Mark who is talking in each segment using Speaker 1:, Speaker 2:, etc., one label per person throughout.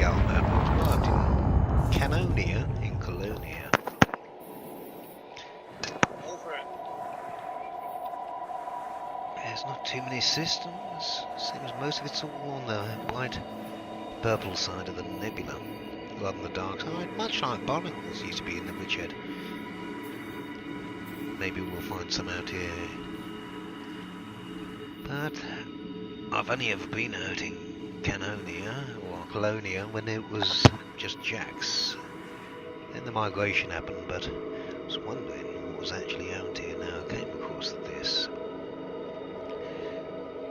Speaker 1: scout map. I've arrived in Canonnia in Colonia.
Speaker 2: Over it.
Speaker 1: There's not too many systems. Seems most of it's all on the white purple side of the nebula, rather than the dark side, much like Barnacles used to be in the Bridgehead. Maybe we'll find some out here. But I've only ever been out in Canonnia or Colonia when it was just Jax. Then the migration happened, but I was wondering what was actually out here. Now I came across this.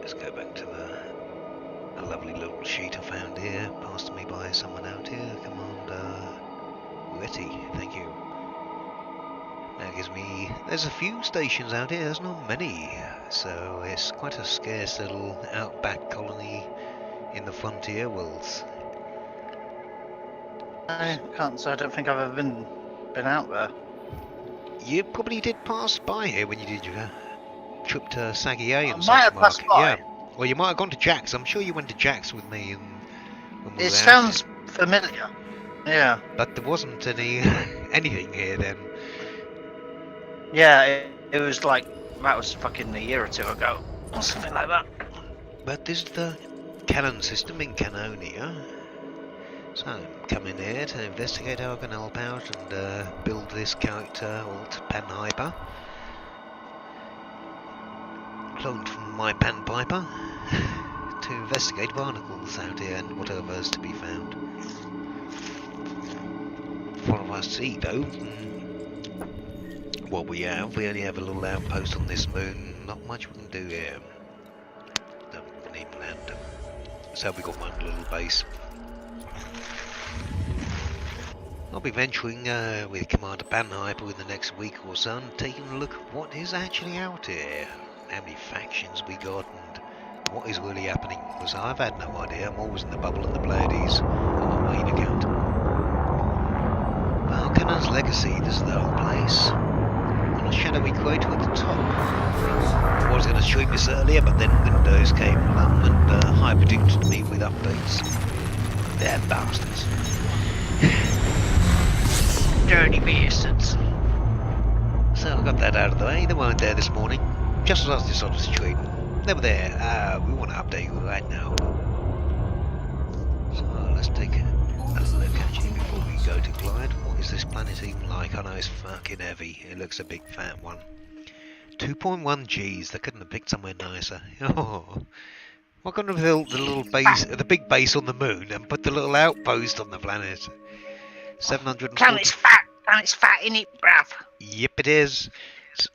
Speaker 1: Let's go back to a lovely little sheet I found here, passed to me by someone out here, Commander Retty, thank you. That gives me, there's a few stations out here, there's not many, so it's quite a scarce little outback colony in the frontier worlds.
Speaker 2: I can't say I don't think I've ever been out there.
Speaker 1: You probably did pass by here when you did your trip to Saggy A and
Speaker 2: I
Speaker 1: such,
Speaker 2: might have
Speaker 1: Mark.
Speaker 2: passed by.
Speaker 1: Yeah. Well, you might have gone to Jax. I'm sure you went to Jax with me. When we
Speaker 2: It
Speaker 1: were out
Speaker 2: sounds
Speaker 1: here.
Speaker 2: familiar. Yeah.
Speaker 1: But there wasn't any anything here then.
Speaker 2: Yeah, it was like, that was fucking a year or two ago. Or something like that.
Speaker 1: But this is the Canon system in Canonnia. So I'm coming here to investigate how I can help out and build this character, Alt PanHyper. Cloned from my PanHyper to investigate barnacles out here and whatever is to be found. From what I see though, what we only have a little outpost on this moon, not much we can do here. Don't even land. So we got one little base. I'll be venturing with Commander PanHyper in the next week or so and taking a look at what is actually out here. How many factions we got and what is really happening, because I've had no idea. I'm always in the bubble and the Pleiades on my main account. Well, Canon's Legacy, this is the whole place. On a shadowy crater at the top. I was going to stream this earlier, but then Windows came along and hyper-duped me with updates. They're bastards.
Speaker 2: Dirty bastards.
Speaker 1: So I got that out of the way. They weren't there this morning. Just as I was decided to stream. They were there. We want to update you right now. So let's take a look actually before we go to Glide. What is this planet even like? I know it's fucking heavy. It looks a big fat one. 2.1 Gs. They couldn't have picked somewhere nicer. Oh. Why couldn't have built the little base, the big base on the moon and put the little outpost on the planet? 740.
Speaker 2: Planet's fat in it, bruv.
Speaker 1: Yep, it is.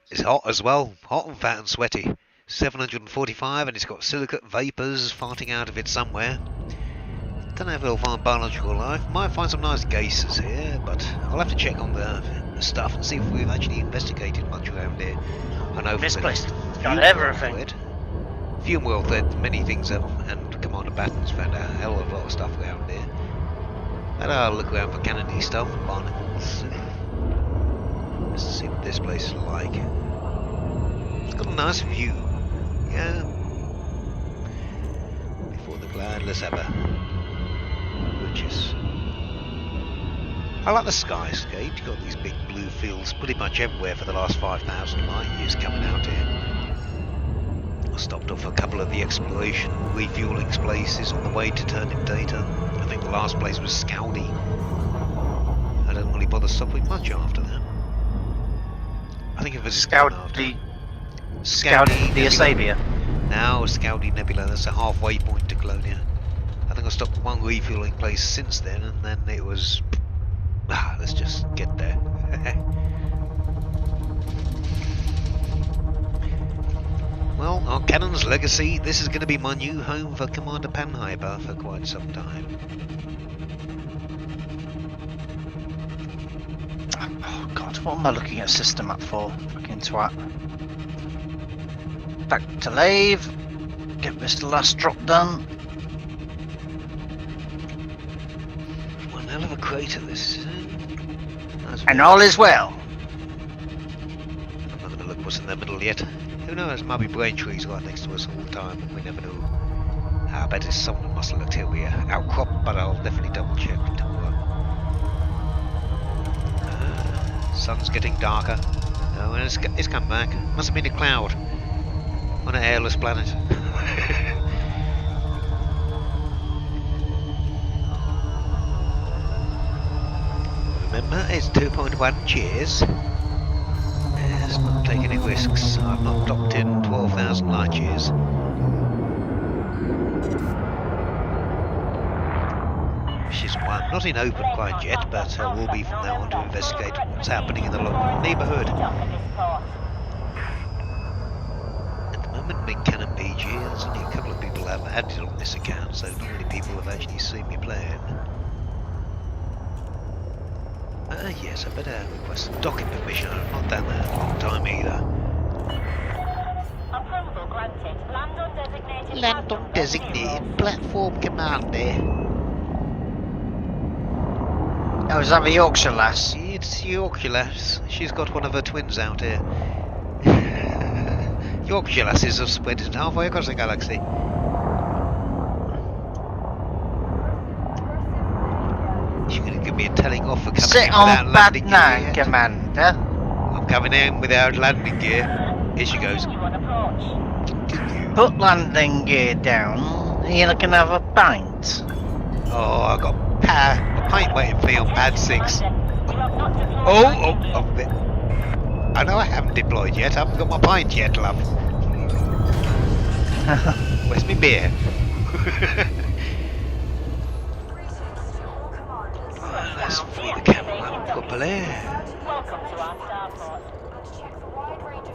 Speaker 1: It's hot as well. Hot and fat and sweaty. 745, and it's got silicate vapours farting out of it somewhere. Don't know if we'll find biological life. Might find some nice gases here, but I'll have to check on the stuff and see if we've actually investigated much around here. I know
Speaker 2: This
Speaker 1: from
Speaker 2: place
Speaker 1: the
Speaker 2: got
Speaker 1: Fume
Speaker 2: everything.
Speaker 1: World, Fume World, that many things have, and Commander Batten's found a hell of a lot of stuff around here. But I'll look around for Canonnia stuff and barnacles. Let's see what this place is like. It's got a nice view. Yeah. Before the Glide, let's have a purchase. I like the skyscape. You've got these big blue fields pretty much everywhere for the last 5,000 light years coming out here. I stopped off a couple of the exploration refueling places on the way to Turnip Data. I think the last place was Scowdy. I don't really bother stopping much after that. I think it was
Speaker 2: Scowdy the
Speaker 1: Nebula.
Speaker 2: Sabia.
Speaker 1: Now Scowdy Nebula, that's a halfway point to Colonia. I think I stopped at one refueling place since then, and then it was... let's just get there. Well, our Canon's Legacy, this is going to be my new home for Commander PanHyper for quite some time.
Speaker 2: Oh god, what am I looking at system map for? Fucking twat. Back to Lave. Get this last drop done.
Speaker 1: One hell of a crater this is.
Speaker 2: And all is well.
Speaker 1: I'm not going to look what's in the middle yet. Who knows, might be brain trees right next to us all the time, and we never know. I bet it's someone must have looked here. We outcrop, but I'll definitely double check tomorrow. Sun's getting darker. Oh, and it's come back. Must have been a cloud on an airless planet. Remember, it's 2.1 cheers. Let's not take any risks. I've not docked in 12,000 light years. Which is why I'm not in open quite yet, but will be from now on to investigate what's happening in the local neighbourhood. At the moment, big Canon PG, there's only a couple of people have added on this account, so not many people have actually seen me playing. Yes, I better request docking permission. I've not done that in a long time either.
Speaker 3: Approval granted.
Speaker 1: Land on designated platform, Commander.
Speaker 2: Oh, is that the Yorkshire lass?
Speaker 1: It's Yorkshire lass. She's got one of her twins out here. Yorkshire lasses have spread it halfway across the galaxy. She's going to give me a telling off for coming
Speaker 2: Sit
Speaker 1: in
Speaker 2: on
Speaker 1: without landing
Speaker 2: bad
Speaker 1: gear.
Speaker 2: now, Commander.
Speaker 1: I'm coming in without landing gear. Here she goes.
Speaker 2: Put landing gear down. You're not gonna have a pint.
Speaker 1: Oh, I got a pint waiting for me on pad 6. I know I haven't deployed yet. I haven't got my pint yet, love. Where's my beer? Let's free the camera up properly.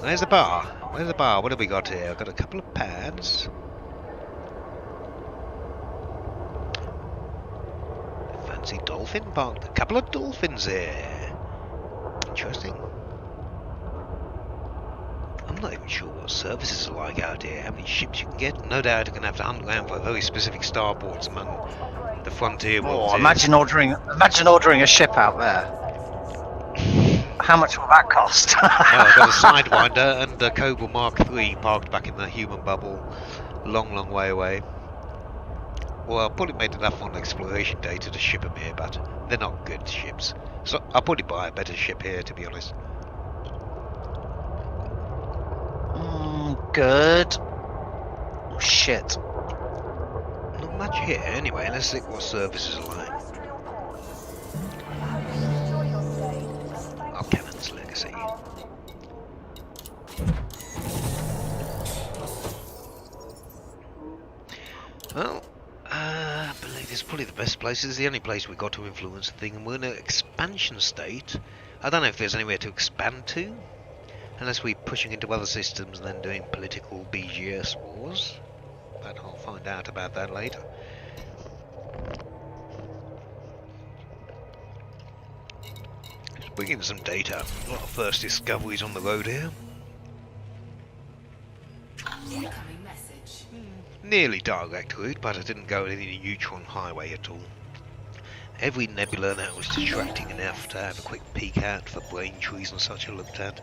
Speaker 1: Where's the bar? Where's the bar? What have we got here? I've got a couple of pads. Fancy dolphin parked. A couple of dolphins here. Interesting. I'm not even sure what services are like out here, how many ships you can get. No doubt you're going to have to hunt around for very specific starports among the frontier worlds.
Speaker 2: Oh, imagine ordering a ship out there. How much will that cost?
Speaker 1: Well, I've got a Sidewinder and a Cobra Mark III parked back in the human bubble, long way away. Well, I'll probably made enough on exploration data to ship them here, but they're not good ships. So I'll probably buy a better ship here, to be honest.
Speaker 2: Good. Oh, shit.
Speaker 1: Not much here, anyway. Let's see what services are like. Oh, Cannon's Legacy. Well, I believe it's probably the best place. It's the only place we got to influence the thing, and we're in an expansion state. I don't know if there's anywhere to expand to, unless we're pushing into other systems and then doing political BGS wars. But I'll find out about that later. Let's bring in some data. A lot of first discoveries on the road here.
Speaker 4: Incoming message.
Speaker 1: Nearly direct route, but I didn't go any neutron highway at all. Every nebula that was distracting enough to have a quick peek at for brain trees and such I looked at.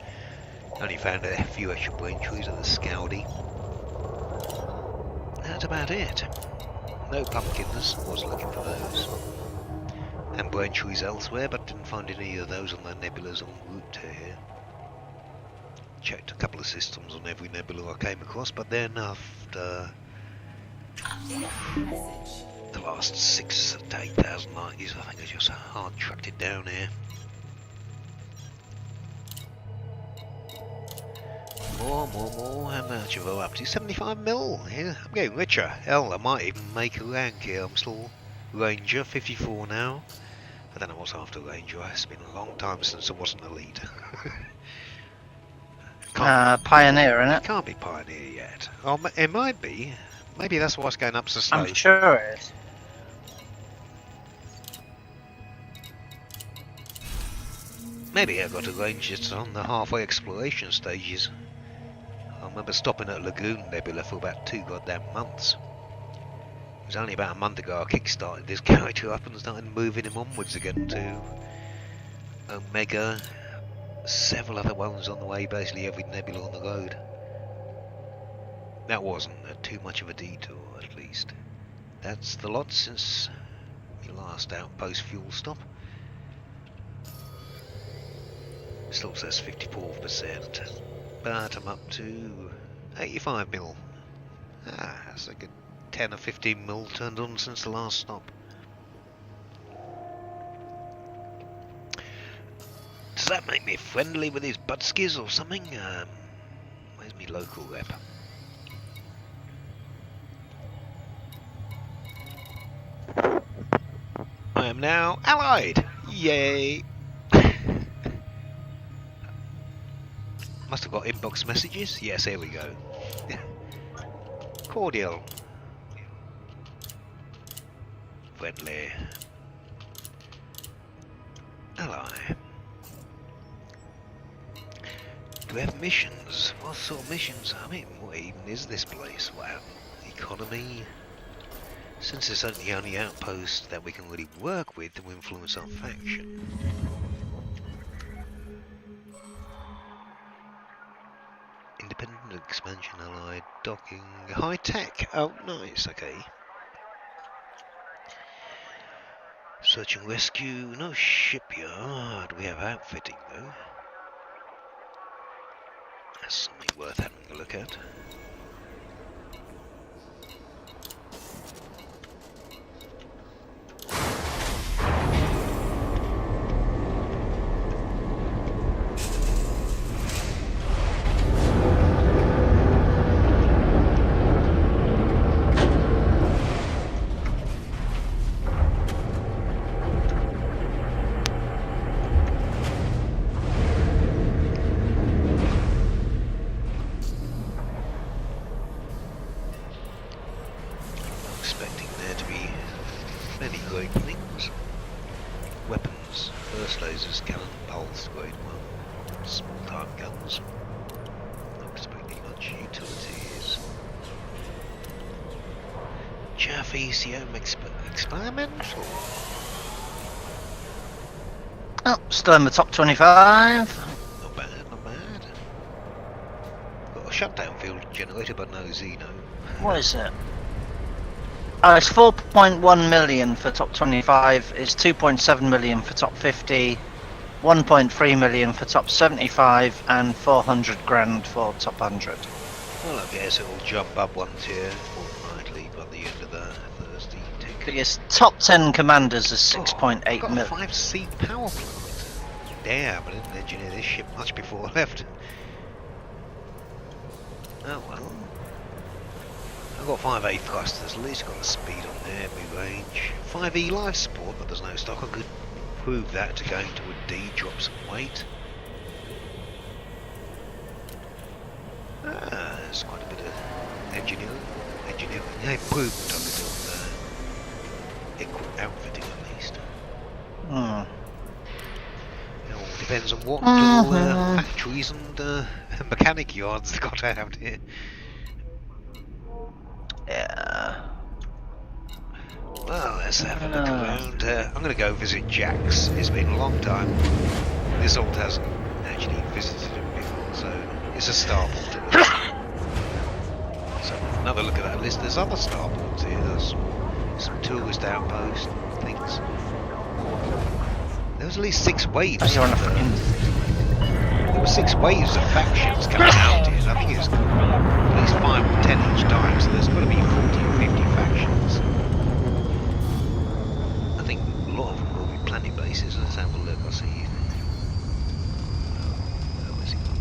Speaker 1: Only found a few extra brain trees at the Scaldi. That's about it. No pumpkins, was looking for those. And brain trees elsewhere, but didn't find any of those on the nebulas en route to here. Checked a couple of systems on every nebula I came across, but then after
Speaker 4: Message.
Speaker 1: the last 6,000 to 8,000 light years, I think I just hard tracked it down here. More. How much have I up to? 75 mil. Yeah, I'm getting richer. Hell, I might even make a rank here. I'm still Ranger, 54 now. I don't know what's after Ranger. It's been a long time since I wasn't a leader.
Speaker 2: Pioneer, innit?
Speaker 1: Can't be Pioneer yet. Oh, it might be. Maybe that's why it's going up so slow.
Speaker 2: I'm sure it is.
Speaker 1: Maybe I got a range just on the halfway exploration stages. I remember stopping at Lagoon Nebula for about 2 goddamn months. It was only about a month ago I kickstarted this character up and started moving him onwards again to Omega. Several other ones on the way, basically every nebula on the road. That wasn't too much of a detour, at least. That's the lot since the last outpost fuel stop. Still says 54%, but I'm up to 85 mil. Ah, that's a good 10 or 15 mil turned on since the last stop. Does that make me friendly with his budskies or something? Where's my local rep? I am now allied! Yay! Must have got inbox messages. Yes, here we go. Cordial. Friendly. Ally. Do we have missions? What sort of missions? I mean, what even is this place? Wow. Economy. Since it's only the only outpost that we can really work with to influence our faction. Independent expansion, allied, docking, high tech. Oh, nice. Okay. Search and rescue. No shipyard. We have outfitting though. That's something worth having a look at. Experimental.
Speaker 2: Oh, still in the top 25.
Speaker 1: Not bad, not bad. Got a shutdown field generator, but no Xeno.
Speaker 2: What is it? Oh, it's 4.1 million for top 25. It's 2.7 million for top 50. 1.3 million for top 75 and 400 grand for top 100.
Speaker 1: Well, I guess it'll jump up one tier fortnightly by the end of the Thursday tick.
Speaker 2: Yes, top 10 commanders is 6.8
Speaker 1: got
Speaker 2: mil.
Speaker 1: a 5-seat power plant. Damn, I didn't engineer this ship much before I left. Oh well. I've got 5A thrusters, at least got the speed on there, mid-range. 5E life support, but there's no stock. I could improve that to go into a D, drop some weight. Ah, there's quite a bit of engineering, improvement on the outfitting at least.
Speaker 2: Hmm.
Speaker 1: It all depends on what little factories and mechanic yards they've got out here.
Speaker 2: Yeah.
Speaker 1: Well, let's have a look around. I'm going to go visit Jack's. It's been a long time. This old hasn't actually visited him before, so it's a starport. So another look at that list. There's other starports here. There's some tourist outposts and things. There was at least 6 waves.
Speaker 2: You're on a fucking...
Speaker 1: There were 6 waves of factions coming out here. I think it's at least 5 or 10 each time, so there's got to be 40 or 50 factions. I think a lot of them will be planet bases. Let's have a look. I'll see. Where is it gone?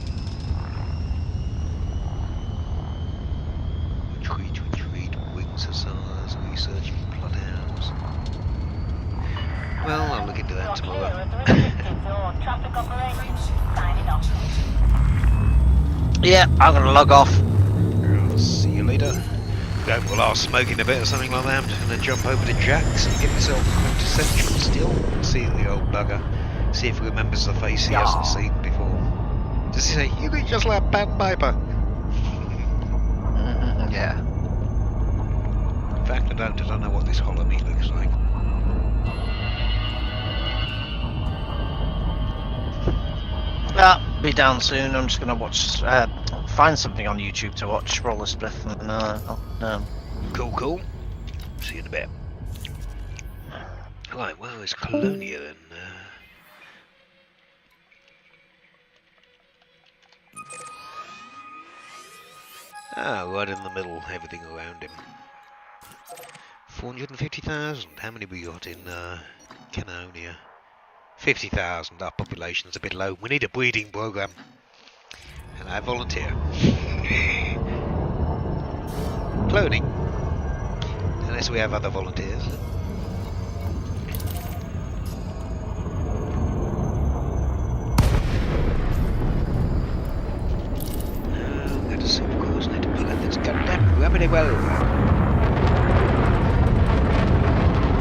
Speaker 1: Retreat, wings hussars, research bloodhounds. Well, I'll look into that tomorrow.
Speaker 2: Yeah, I'm gonna log off.
Speaker 1: I'll see you later. Go for a lot of smoking a bit or something like that. I'm just gonna jump over to Jack's and get myself quintessential still. See the old bugger. See if he remembers the face he hasn't seen before. Does he say, "You look just like PanHyper"?
Speaker 2: Yeah.
Speaker 1: In fact, I don't know what this Colonia looks like.
Speaker 2: Be down soon. I'm just gonna watch, find something on YouTube to watch. Roll a spliff and
Speaker 1: Cool. See you in a bit. Right, well, it's Colonia then. Right in the middle, everything around him. 450,000. How many we got in Canonnia? 50,000. Our population's a bit low. We need a breeding program. And I volunteer. Cloning. Unless we have other volunteers. I'm going to see, of course, need to pull out this goddamn rabbit well.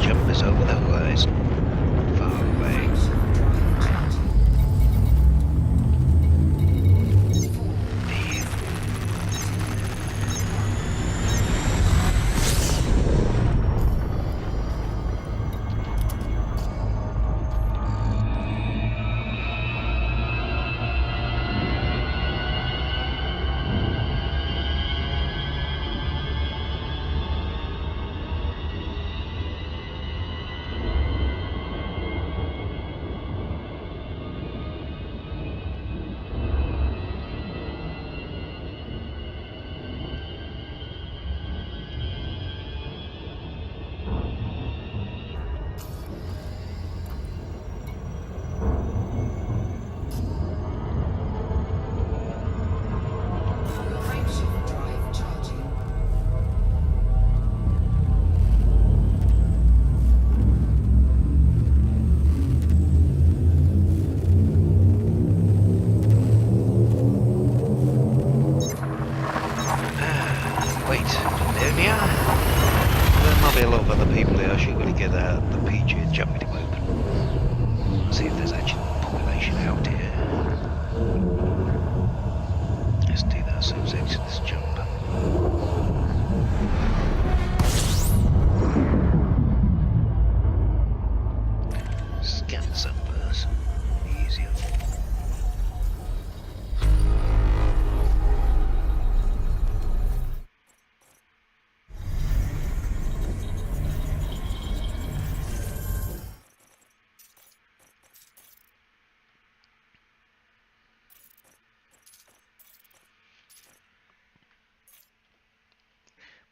Speaker 1: Jump is over the horizon. Far away.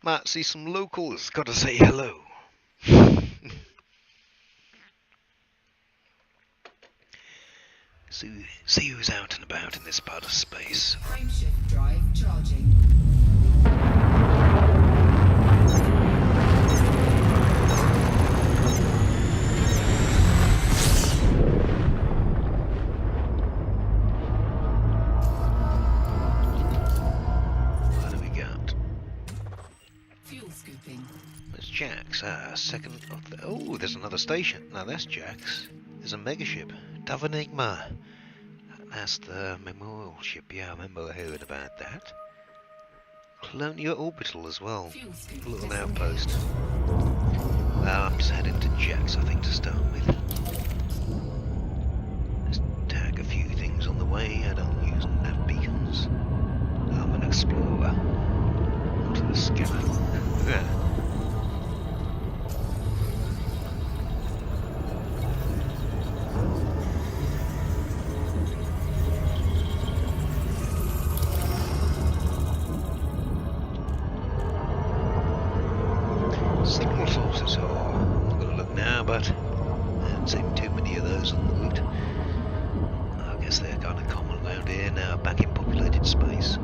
Speaker 1: Might see some locals, gotta say hello. See who's out and about in this part of space.
Speaker 4: Frameshift drive charging.
Speaker 1: What do we got?
Speaker 4: Fuel scooping.
Speaker 1: There's Jack's. Second of the... Oh, there's another station. Now that's Jack's. There's a megaship. Dove Enigma. That's the memorial ship. Yeah, I remember hearing about that. Colonia Orbital as well. A little outpost. Well, I'm just heading to Jack's, I think, to start with. Let's tag a few things on the way. I don't use nav beacons. I'm an explorer. Onto the scanner. Signal sources, I'm not going to look now, but I haven't seen too many of those on the route. I guess they're kind of common around here now, back in populated space.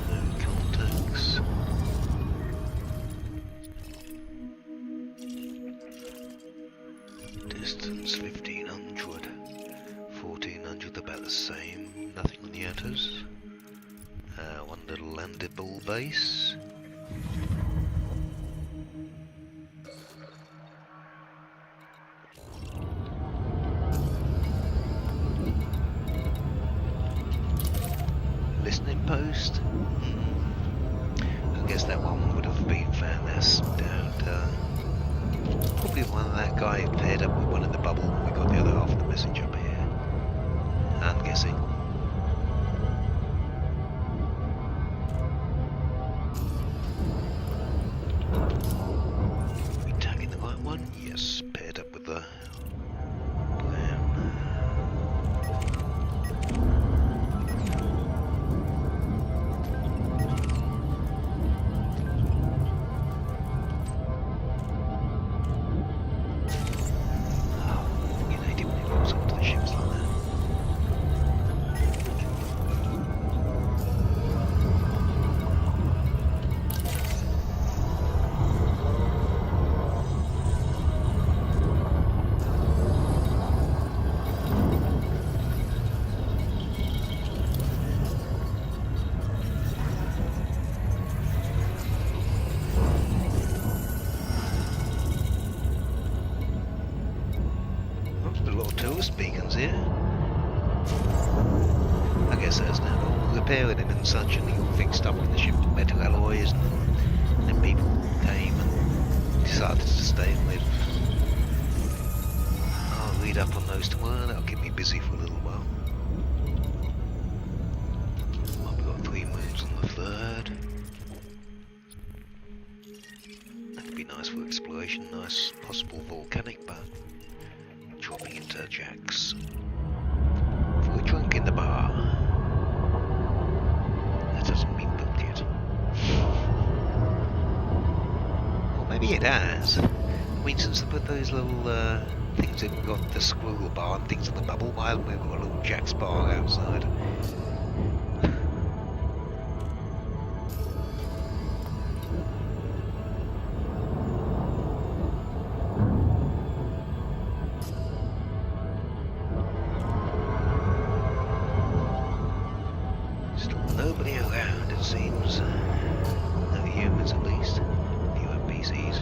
Speaker 1: No contacts. Distance 1500. 1400, about the same. Nothing on the outers. One little landable base. Listening post. I guess that one would have been found down. Probably one that guy paired up with one in the bubble. We got the other half of the message up here. I'm guessing. here. I guess there's now all repairing him and such, and he all fixed up with the ship with metal alloys, and then people came and decided to stay and live. I'll read up on those tomorrow, that'll keep me busy for a little while. Well, we've got 3 moons on the 3rd. That'd be nice for exploration, nice possible volcanic, but dropping into jacks. For a drunk in the bar. That hasn't been built yet. Or maybe it has. I mean, since they put those little things in, we've got the squirrel bar and things in the bubble, why haven't we got a little Jack's bar outside? Nobody around, it seems. No humans, at least. A few NPCs.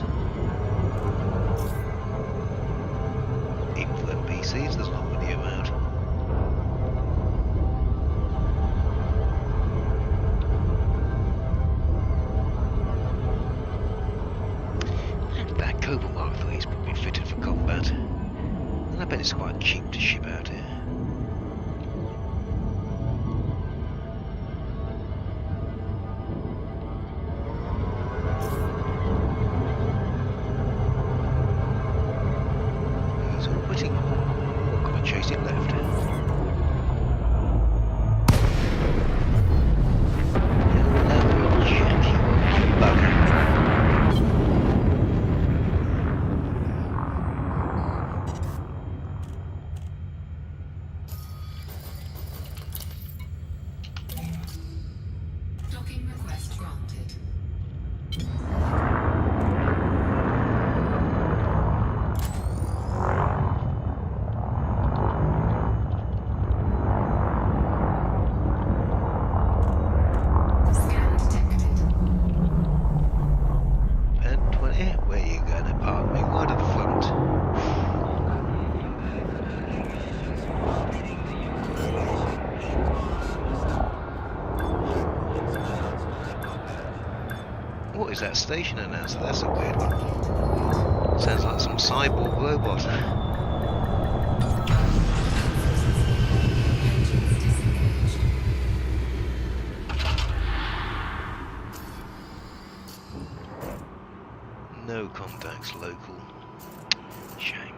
Speaker 1: Even for NPCs, there's not many around. That Cobra Mark III is probably fitted for combat. And I bet it's quite cheap to ship out here. Chasing left. Hello, Jack, you bugger.
Speaker 4: Docking request granted.
Speaker 1: Where you going to park me? Right at the front. What is that station announcer? That's a weird one. Sounds like some cyborg robot. No contacts local. Shame.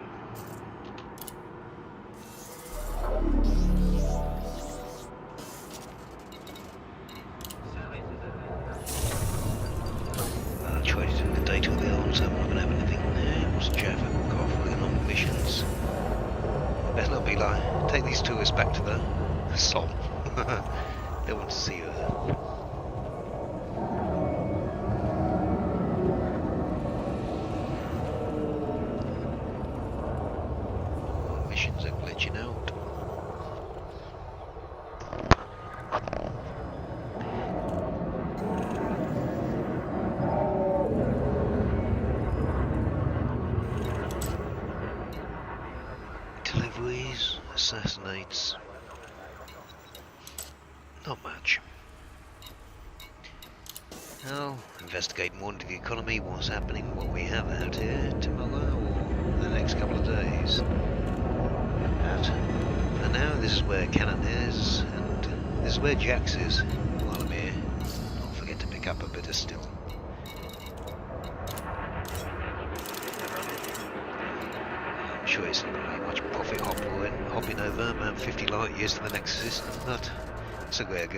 Speaker 1: I'll try to do the data of the arms. I'm not going to have anything there. What's Jeff? I've got offering on missions. Better not be like, take these tourists back to the slot. They want to see her. Missions are glitching out. Deliveries, assassinates. Not much. I'll investigate more into the economy, what's happening, what we have out here tomorrow or the next couple of days. But for now, this is where Canonnia is, and this is where Jax is while I'm here. Don't forget to pick up a bit of steel. I'm sure it's not very much profit hopping over about 50 light years to the next system, but it's a very good